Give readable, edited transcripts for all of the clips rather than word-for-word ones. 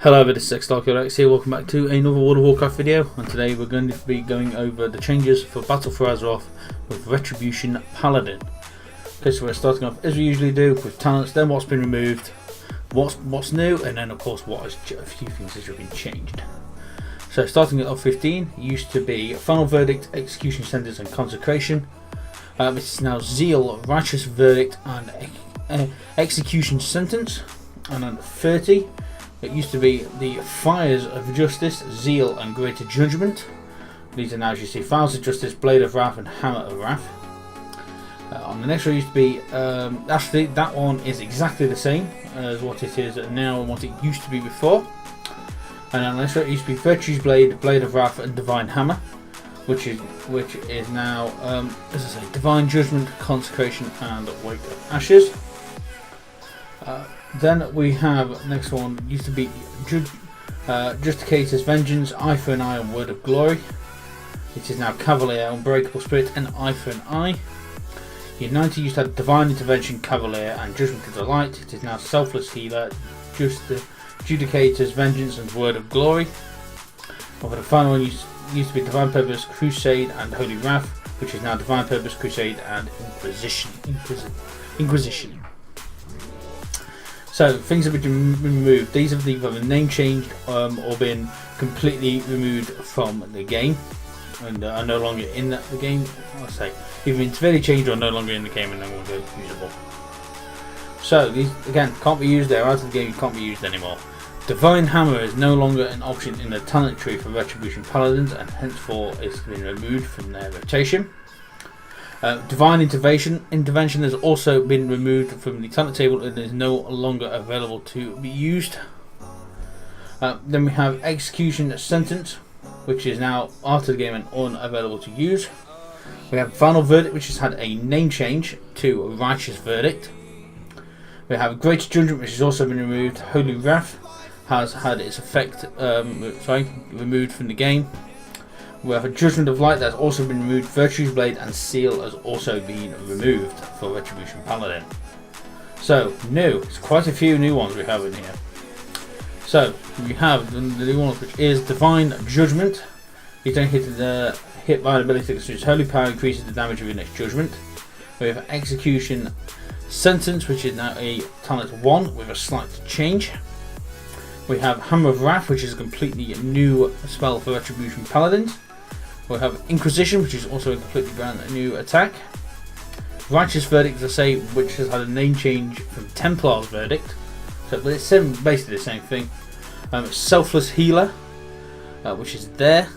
Hello, this is X here. Welcome back to another World of Warcraft video, and today we're going to be going over the changes for Battle for Azeroth with Retribution Paladin. Okay, so we're starting off as we usually do with talents, then what's been removed, what's new, and then of course a few things that have been changed. So starting at 15, it used to be Final Verdict, Execution Sentence and Consecration. It's now Zeal, Righteous Verdict and Execution Sentence. And then 30, it used to be the Fires of Justice, Zeal and Greater Judgment. These are now, as you see, Files of Justice, Blade of Wrath and Hammer of Wrath. On the next one used to be, actually that one is exactly the same as what it is now and what it used to be before. And on the next one it used to be Virtue's Blade, Blade of Wrath and Divine Hammer, which is now, as I say, Divine Judgment, Consecration and Wake of Ashes. Then we have, next one used to be Justicator's Vengeance, Eye for an Eye and Word of Glory. It is now Cavalier, Unbreakable Spirit and Eye for an Eye. United used to have Divine Intervention, Cavalier and Judgment of the Light. It is now Selfless Healer, Judicator's Vengeance and Word of Glory. Over the final one used to be Divine Purpose, Crusade and Holy Wrath, which is now Divine Purpose, Crusade and Inquisition. So things have been removed. These have either been name changed or been completely removed from the game and are no longer in the game. I'll say either been severely changed or no longer in the game and no longer usable. So these again can't be used. They're out of the game. Can't be used anymore. Divine Hammer is no longer an option in the talent tree for Retribution Paladins and henceforth it's been removed from their rotation. Divine Intervention has also been removed from the talent table and is no longer available to be used. Then we have Execution Sentence, which is now out of the game and unavailable to use. We have Final Verdict, which has had a name change to Righteous Verdict. We have Greater Judgment, which has also been removed. Holy Wrath has had its effect removed from the game. We have a Judgment of Light that has also been removed. Virtue's Blade and Seal has also been removed for Retribution Paladin. So new, it's quite a few new ones we have in here. So we have the new one, which is Divine Judgment. You don't hit by an ability that consumes Holy Power, increases the damage of your next judgment. We have Execution Sentence, which is now a talent 1 with a slight change. We have Hammer of Wrath, which is a completely new spell for Retribution Paladins. We have Inquisition, which is also a completely brand new attack. Righteous Verdict, as I say, which has had a name change from Templar's Verdict. So, but it's basically the same thing. Selfless Healer, which is there.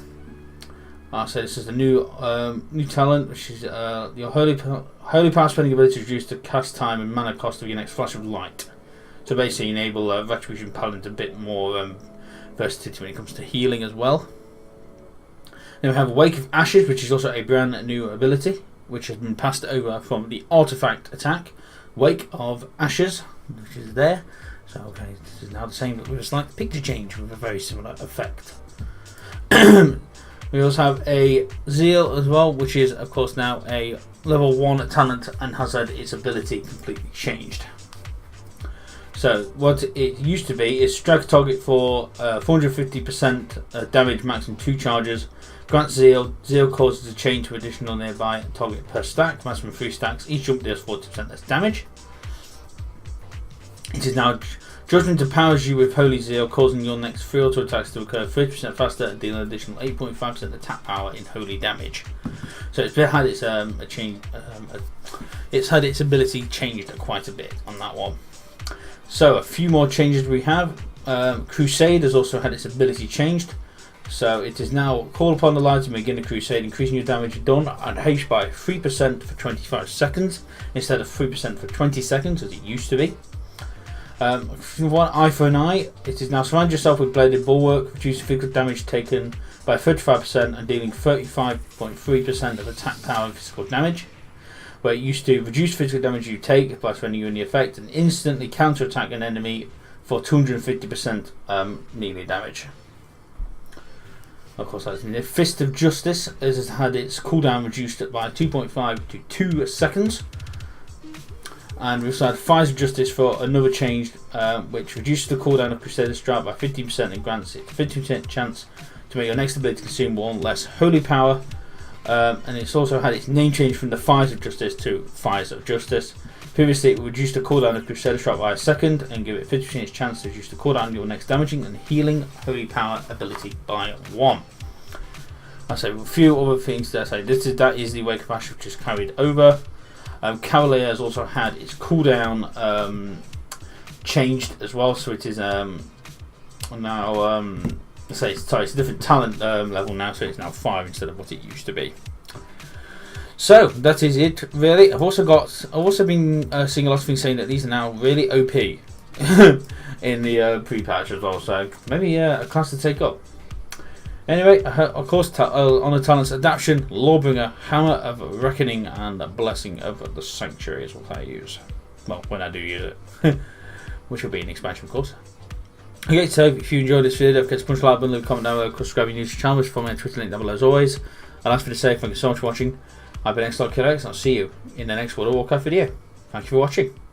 So this is the new talent, which is your Holy Power spending ability reduced the cast time and mana cost of your next flash of light. So basically enable Retribution Paladin a bit more versatility when it comes to healing as well. Then we have Wake of Ashes, which is also a brand new ability, which has been passed over from the Artifact attack. Wake of Ashes, which is there. So okay, this is now the same with a slight picture change with a very similar effect. We also have a Zeal as well, which is of course now a level 1 talent and has had its ability completely changed. So what it used to be is strike a target for 450% damage, maximum 2 charges. Grants Zeal. Zeal causes a chain to additional nearby target per stack, maximum 3 stacks. Each jump deals 40% less damage. It is now Judgment empowers you with Holy Zeal, causing your next 3 auto attacks to occur 30% faster and deal an additional 8.5% attack power in holy damage. So it's had its it's had its ability changed quite a bit on that one. So a few more changes we have. Crusade has also had its ability changed. So it is now call upon the light to begin a crusade, increasing your damage done and haste by 3% for 25 seconds instead of 3% for 20 seconds as it used to be. One Eye for an Eye, it is now surround yourself with Bladed Bulwark, reducing physical damage taken by 35% and dealing 35.3% of attack power and physical damage. Where it used to reduce physical damage you take by spending you in the effect and instantly counter-attack an enemy for 250% melee damage. Of course, that's in the Fist of Justice, as has had its cooldown reduced by 2.5 to 2 seconds. And we've also had Fires of Justice for another change, which reduces the cooldown of Crusader Strike by 15% and grants it a 50% chance to make your next ability consume one less holy power. And it's also had its name change from the Fires of Justice to Fires of Justice. Previously, it reduced the cooldown of Crusader Strike by a second and give it 50% chance to reduce the cooldown of your next damaging and healing holy power ability by 1. I say a few other things that I say. That is the Wake of Ash, which is carried over. Cavalier has also had its cooldown changed as well, so it is now it's a different talent level now, so it's now 5 instead of what it used to be. So that is it, really. I've also been seeing a lot of things saying that these are now really OP in the pre-patch as well. So maybe a class to take up. Anyway, of course, on the talents, Adaption, Lawbringer, Hammer of Reckoning, and Blessing of the Sanctuary is what I use. Well, when I do use it, which will be an expansion, of course. Okay, so if you enjoyed this video, don't forget to punch the like button, leave a comment down below, subscribe to the YouTube channel, which follow me on Twitter, link down below as always. And last bit to say, thank you so much for watching. I've been XLKX, and I'll see you in the next World of Warcraft video. Thank you for watching.